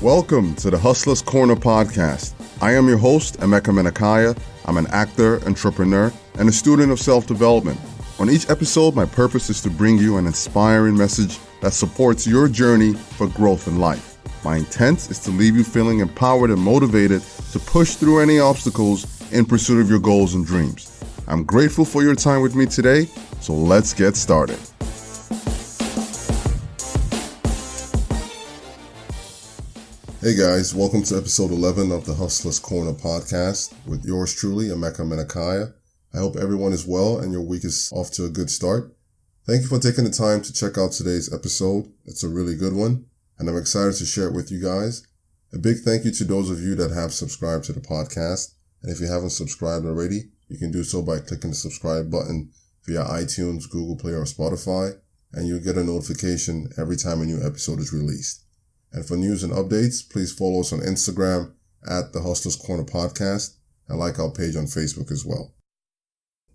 Welcome to the Hustler's Corner podcast. I am your host, Emeka Menakaya. I'm an actor, entrepreneur, and a student of self-development. On each episode, my purpose is to bring you an inspiring message that supports your journey for growth in life. My intent is to leave you feeling empowered and motivated to push through any obstacles in pursuit of your goals and dreams. I'm grateful for your time with me today, so let's get started. Hey guys, welcome to episode 11 of the Hustler's Corner podcast with yours truly, Emeka Menakaya. I hope everyone is well and your week is off to a good start. Thank you for taking the time to check out today's episode. It's a really good one, and I'm excited to share it with you guys. A big thank you to those of you that have subscribed to the podcast. And if you haven't subscribed already, you can do so by clicking the subscribe button via iTunes, Google Play, or Spotify, and you'll get a notification every time a new episode is released. And for news and updates, please follow us on Instagram at the Hustler's Corner Podcast and like our page on Facebook as well.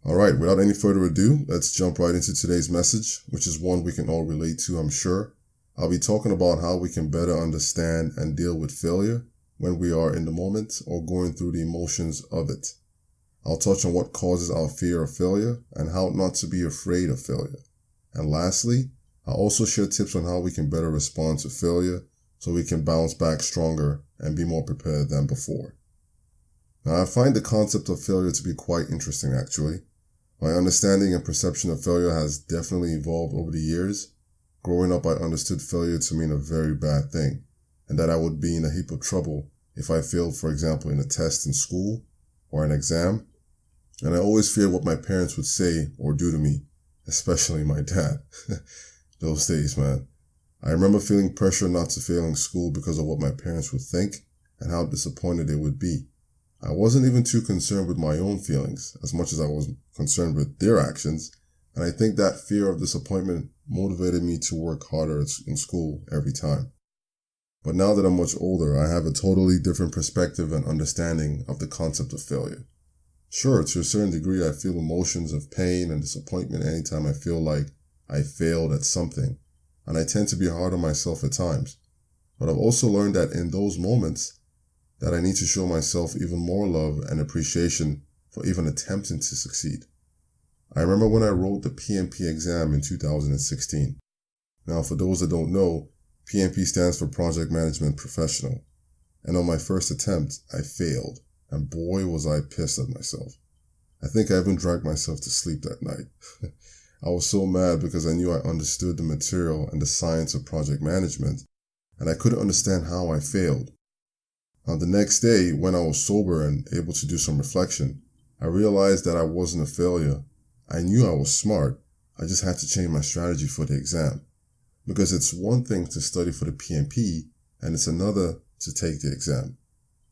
All right, without any further ado, let's jump right into today's message, which is one we can all relate to, I'm sure. I'll be talking about how we can better understand and deal with failure when we are in the moment or going through the emotions of it. I'll touch on what causes our fear of failure and how not to be afraid of failure. And lastly, I'll also share tips on how we can better respond to failure so we can bounce back stronger and be more prepared than before. Now, I find the concept of failure to be quite interesting, actually. My understanding and perception of failure has definitely evolved over the years. Growing up, I understood failure to mean a very bad thing, and that I would be in a heap of trouble if I failed, for example, in a test in school or an exam. And I always feared what my parents would say or do to me, especially my dad. Those days, man. I remember feeling pressure not to fail in school because of what my parents would think and how disappointed they would be. I wasn't even too concerned with my own feelings as much as I was concerned with their actions, and I think that fear of disappointment motivated me to work harder in school every time. But now that I'm much older, I have a totally different perspective and understanding of the concept of failure. Sure, to a certain degree, I feel emotions of pain and disappointment anytime I feel like I failed at something. And I tend to be hard on myself at times. But I've also learned that in those moments that I need to show myself even more love and appreciation for even attempting to succeed. I remember when I wrote the PMP exam in 2016. Now, for those that don't know, PMP stands for Project Management Professional. And on my first attempt, I failed. And boy, was I pissed at myself. I think I even dragged myself to sleep that night. I was so mad because I knew I understood the material and the science of project management, and I couldn't understand how I failed. Now, the next day, when I was sober and able to do some reflection, I realized that I wasn't a failure. I knew I was smart. I just had to change my strategy for the exam. Because it's one thing to study for the PMP, and it's another to take the exam.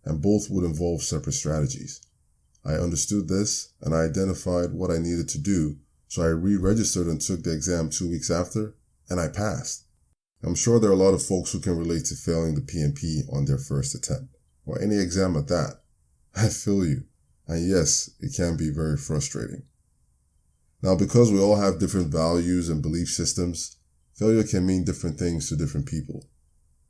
And both would involve separate strategies. I understood this, and I identified what I needed to do. So I re-registered and took the exam 2 weeks after, and I passed. I'm sure there are a lot of folks who can relate to failing the PMP on their first attempt, or any exam at that. I feel you. And yes, it can be very frustrating. Now, because we all have different values and belief systems, failure can mean different things to different people.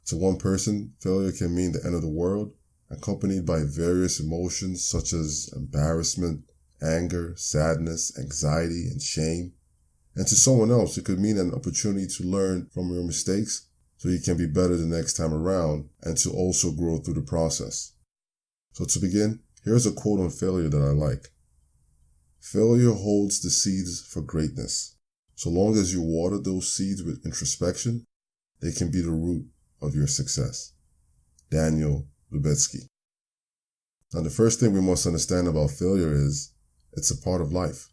To one person, failure can mean the end of the world, accompanied by various emotions such as embarrassment, anger, sadness, anxiety, and shame. And to someone else, it could mean an opportunity to learn from your mistakes so you can be better the next time around and to also grow through the process. So to begin, here's a quote on failure that I like. Failure holds the seeds for greatness. So long as you water those seeds with introspection, they can be the root of your success. Daniel Lubetsky. Now, the first thing we must understand about failure is it's a part of life.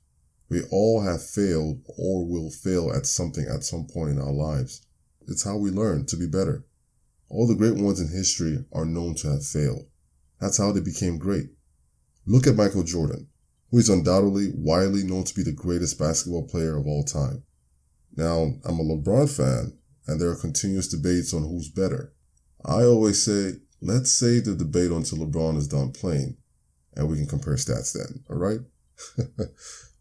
We all have failed or will fail at something at some point in our lives. It's how we learn to be better. All the great ones in history are known to have failed. That's how they became great. Look at Michael Jordan, who is undoubtedly widely known to be the greatest basketball player of all time. Now, I'm a LeBron fan, and there are continuous debates on who's better. I always say, let's save the debate until LeBron is done playing, and we can compare stats then, alright?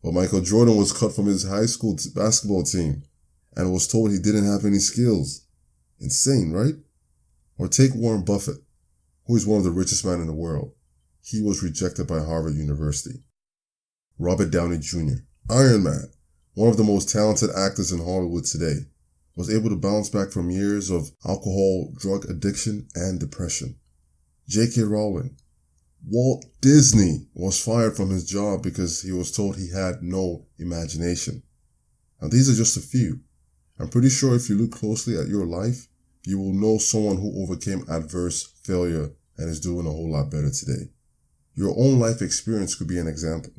But Michael Jordan was cut from his high school basketball team and was told he didn't have any skills. Insane, right? Or take Warren Buffett, who is one of the richest men in the world. He was rejected by Harvard University. Robert Downey Jr., Iron Man, one of the most talented actors in Hollywood today, was able to bounce back from years of alcohol, drug addiction, and depression. J.K. Rowling. Walt Disney was fired from his job because he was told he had no imagination. Now these are just a few. I'm pretty sure if you look closely at your life, you will know someone who overcame adverse failure and is doing a whole lot better today. Your own life experience could be an example.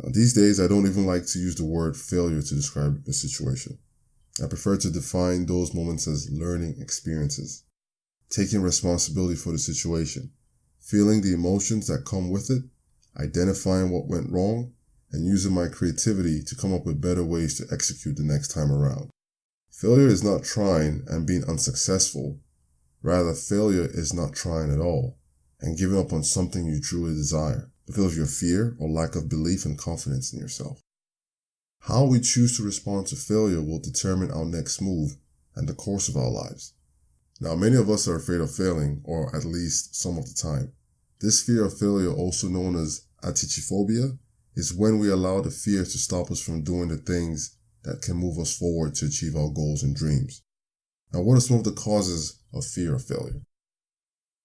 Now, these days, I don't even like to use the word failure to describe a situation. I prefer to define those moments as learning experiences, taking responsibility for the situation, feeling the emotions that come with it, identifying what went wrong, and using my creativity to come up with better ways to execute the next time around. Failure is not trying and being unsuccessful. Rather, failure is not trying at all and giving up on something you truly desire because of your fear or lack of belief and confidence in yourself. How we choose to respond to failure will determine our next move and the course of our lives. Now, many of us are afraid of failing, or at least some of the time. This fear of failure, also known as atychiphobia, is when we allow the fear to stop us from doing the things that can move us forward to achieve our goals and dreams. Now, what are some of the causes of fear of failure?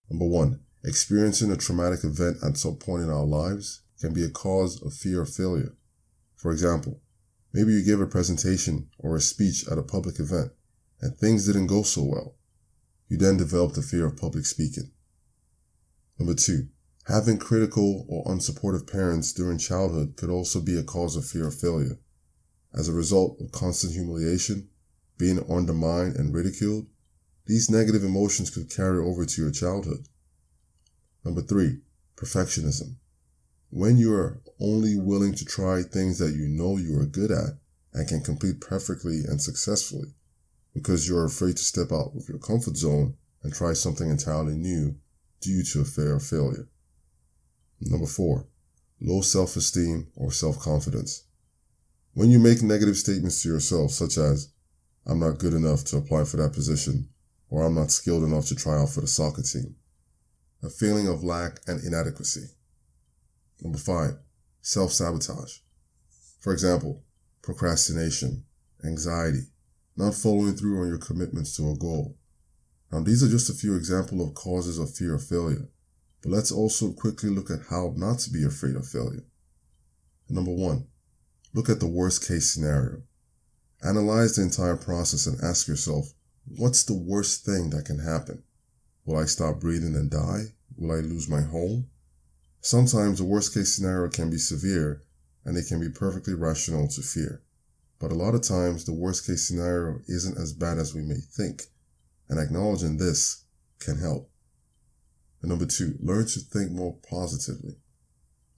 Number 1, experiencing a traumatic event at some point in our lives can be a cause of fear of failure. For example, maybe you gave a presentation or a speech at a public event and things didn't go so well. You then developed a fear of public speaking. Number 2, having critical or unsupportive parents during childhood could also be a cause of fear of failure. As a result of constant humiliation, being undermined and ridiculed, these negative emotions could carry over to your childhood. Number 3, perfectionism. When you are only willing to try things that you know you are good at and can complete perfectly and successfully because you're afraid to step out of your comfort zone and try something entirely new due to a fear of failure. Number 4, low self-esteem or self-confidence. When you make negative statements to yourself such as, I'm not good enough to apply for that position, or I'm not skilled enough to try out for the soccer team. A feeling of lack and inadequacy. Number 5, self-sabotage. For example, procrastination, anxiety, not following through on your commitments to a goal. Now, these are just a few examples of causes of fear of failure, but let's also quickly look at how not to be afraid of failure. Number 1, look at the worst case scenario. Analyze the entire process and ask yourself, what's the worst thing that can happen? Will I stop breathing and die? Will I lose my home? Sometimes the worst case scenario can be severe and it can be perfectly rational to fear. But a lot of times the worst case scenario isn't as bad as we may think, and acknowledging this can help. And number 2, learn to think more positively.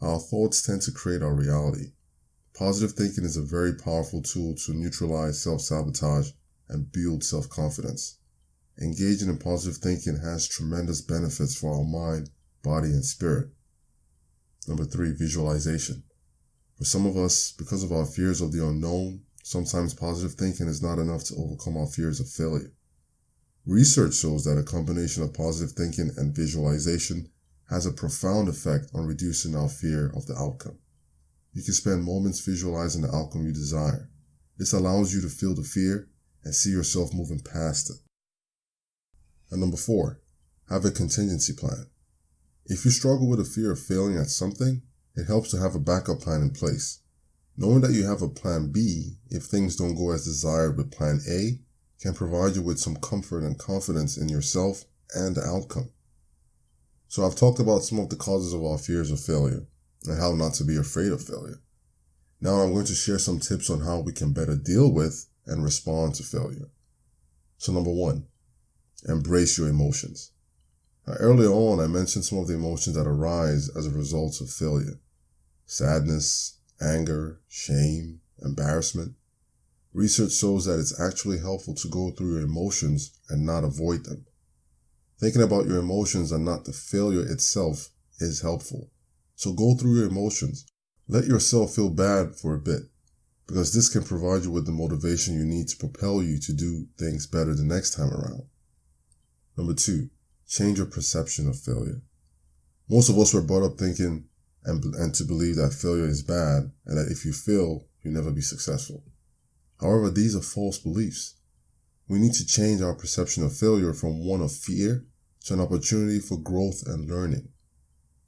Our thoughts tend to create our reality. Positive thinking is a very powerful tool to neutralize self-sabotage and build self-confidence. Engaging in positive thinking has tremendous benefits for our mind, body, and spirit. Number 3, visualization. For some of us, because of our fears of the unknown, sometimes positive thinking is not enough to overcome our fears of failure. Research shows that a combination of positive thinking and visualization has a profound effect on reducing our fear of the outcome. You can spend moments visualizing the outcome you desire. This allows you to feel the fear and see yourself moving past it. And number 4, have a contingency plan. If you struggle with a fear of failing at something, it helps to have a backup plan in place. Knowing that you have a plan B if things don't go as desired with plan A can provide you with some comfort and confidence in yourself and the outcome. So I've talked about some of the causes of our fears of failure and how not to be afraid of failure. Now I'm going to share some tips on how we can better deal with and respond to failure. So number 1, embrace your emotions. Now, earlier on, I mentioned some of the emotions that arise as a result of failure. Sadness, anger, shame, embarrassment. Research shows that it's actually helpful to go through your emotions and not avoid them. Thinking about your emotions and not the failure itself is helpful. So go through your emotions. Let yourself feel bad for a bit, because this can provide you with the motivation you need to propel you to do things better the next time around. Number 2, change your perception of failure. Most of us were brought up thinking and to believe that failure is bad and that if you fail, you'll never be successful. However, these are false beliefs. We need to change our perception of failure from one of fear to an opportunity for growth and learning,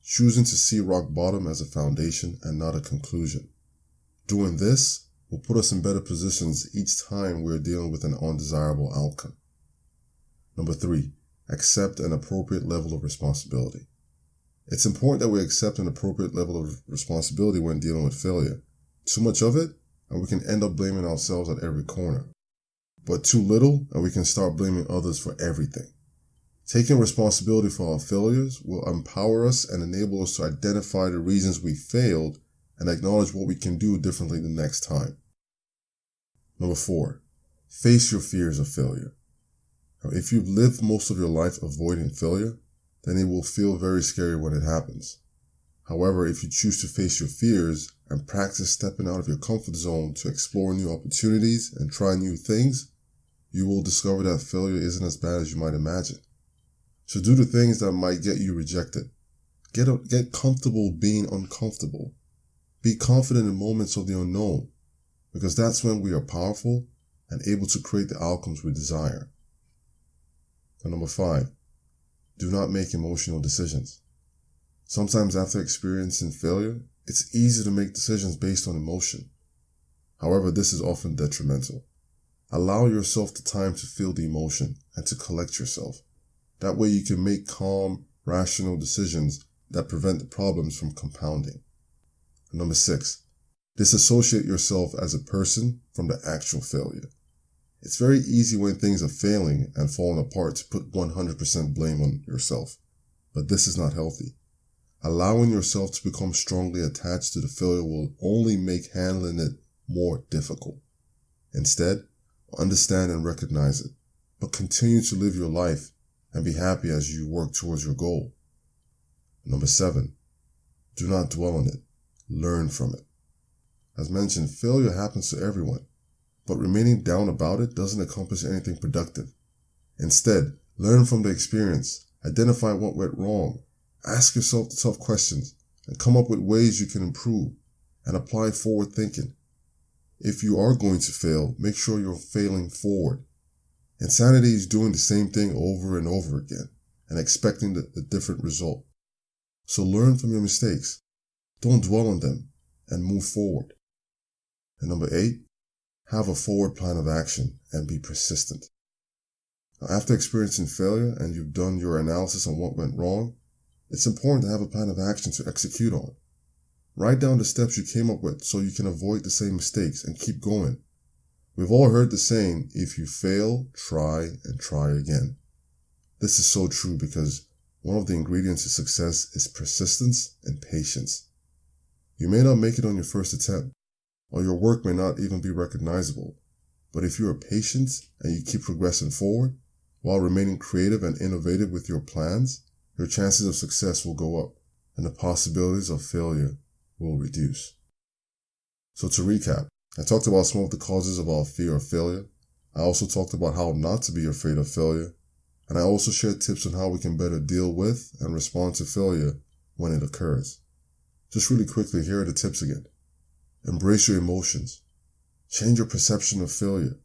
choosing to see rock bottom as a foundation and not a conclusion. Doing this will put us in better positions each time we're dealing with an undesirable outcome. Number 3, accept an appropriate level of responsibility. It's important that we accept an appropriate level of responsibility when dealing with failure. Too much of it, and we can end up blaming ourselves at every corner. But too little, and we can start blaming others for everything. Taking responsibility for our failures will empower us and enable us to identify the reasons we failed and acknowledge what we can do differently the next time. Number 4, face your fears of failure. Now, if you've lived most of your life avoiding failure, then it will feel very scary when it happens. However, if you choose to face your fears and practice stepping out of your comfort zone to explore new opportunities and try new things, you will discover that failure isn't as bad as you might imagine. So do the things that might get you rejected. Get comfortable being uncomfortable. Be confident in moments of the unknown, because that's when we are powerful and able to create the outcomes we desire. And number 5, do not make emotional decisions. Sometimes after experiencing failure, it's easy to make decisions based on emotion. However, this is often detrimental. Allow yourself the time to feel the emotion and to collect yourself. That way you can make calm, rational decisions that prevent the problems from compounding. And number 6, disassociate yourself as a person from the actual failure. It's very easy when things are failing and falling apart to put 100% blame on yourself. But this is not healthy. Allowing yourself to become strongly attached to the failure will only make handling it more difficult. Instead, understand and recognize it, but continue to live your life and be happy as you work towards your goal. Number 7, do not dwell on it. Learn from it. As mentioned, failure happens to everyone, but remaining down about it doesn't accomplish anything productive. Instead, learn from the experience, identify what went wrong, ask yourself the tough questions, and come up with ways you can improve, and apply forward thinking. If you are going to fail, make sure you're failing forward. Insanity is doing the same thing over and over again and expecting a different result. So learn from your mistakes. Don't dwell on them and move forward. And number 8, have a forward plan of action and be persistent. Now, after experiencing failure and you've done your analysis on what went wrong, it's important to have a plan of action to execute on. Write down the steps you came up with so you can avoid the same mistakes and keep going. We've all heard the saying, if you fail, try and try again. This is so true because one of the ingredients to success is persistence and patience. You may not make it on your first attempt, or your work may not even be recognizable, but if you are patient and you keep progressing forward, while remaining creative and innovative with your plans, your chances of success will go up, and the possibilities of failure will reduce. So to recap, I talked about some of the causes of our fear of failure. I also talked about how not to be afraid of failure, and I also shared tips on how we can better deal with and respond to failure when it occurs. Just really quickly, here are the tips again. Embrace your emotions. Change your perception of failure.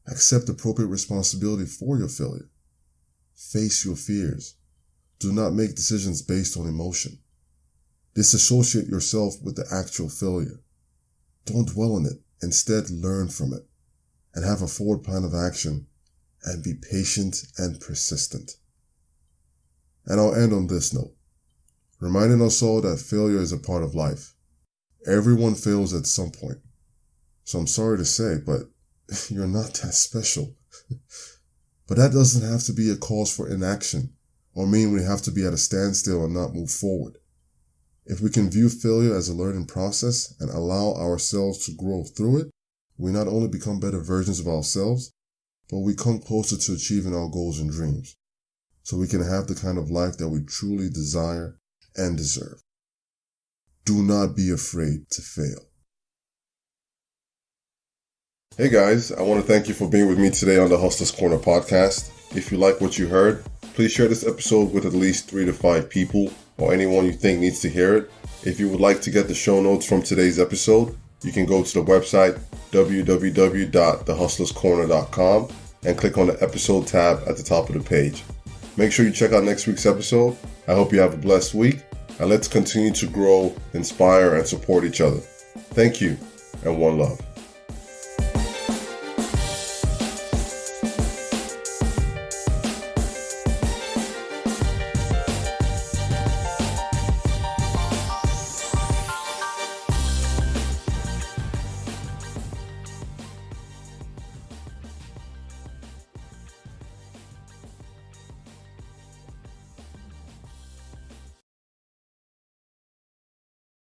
Accept appropriate responsibility for your failure. Face your fears. Do not make decisions based on emotion. Disassociate yourself with the actual failure. Don't dwell on it. Instead, learn from it. And have a forward plan of action. And be patient and persistent. And I'll end on this note, reminding us all that failure is a part of life. Everyone fails at some point. So I'm sorry to say, but you're not that special. But that doesn't have to be a cause for inaction or mean we have to be at a standstill and not move forward. If we can view failure as a learning process and allow ourselves to grow through it, we not only become better versions of ourselves, but we come closer to achieving our goals and dreams, so we can have the kind of life that we truly desire and deserve. Do not be afraid to fail. Hey guys, I want to thank you for being with me today on the Hustler's Corner podcast. If you like what you heard, Please share this episode with at least 3 to 5 people or anyone you think needs to hear it. If you would like to get the show notes from today's episode, you can go to the website www.thehustlerscorner.com and click on the episode tab at the top of the page. Make sure you check out next week's episode. I hope you have a blessed week, and let's continue to grow, inspire, and support each other. Thank you, and one love.